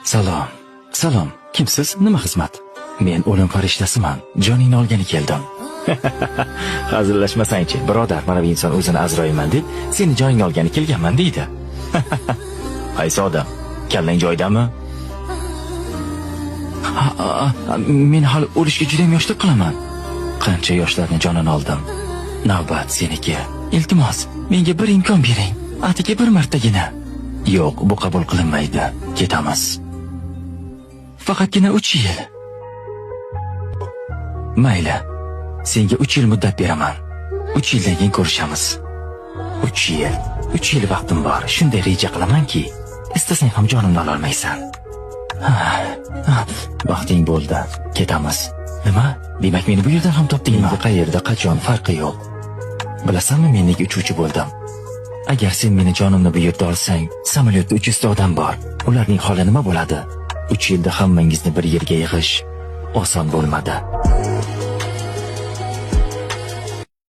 Salom. Salom. Kimsiz? Nima xizmat? Men o'lim farishtasiman. Joningni olgani keldim. Hazillashmasang-chi, birodar, mana bu inson o'zini Azroilman deb seni joningni olgani kelganman deydi. Qaysi odam? Kallang joydami? Men hali o'lishga juda ham yoshlik qilaman. Qancha yoshlarni jonini oldim. Navbat seniki. Iltimos, menga bir imkon bering. Atigi bir martagina. Yo'q, bu qabul qilinmaydi. Ketamiz. Faqatgina 3 yil. Mayli. Senga 3 yil muddat beraman. 3 yildan keyin ko'rishamiz. 3 yil. 3 yil vaqtim bor. Shunday reja qilamanki, istasang ham jonimni ola olmaysan. Vaqting bo'ldi. Ketamiz. Nima? Demak, meni bu yerdan ham topdingmi? Qayerda, qachon farqi yo'q. Bilasanmi, men nega uchuvchi bo'ldim? Agar sen meni jonimni bu yerda olsang, samolyotda 300 ta odam bor. Ularning holi nima bo'ladi? 3 yilda hammangizni bir yerga yig'ish oson bo'lmadi.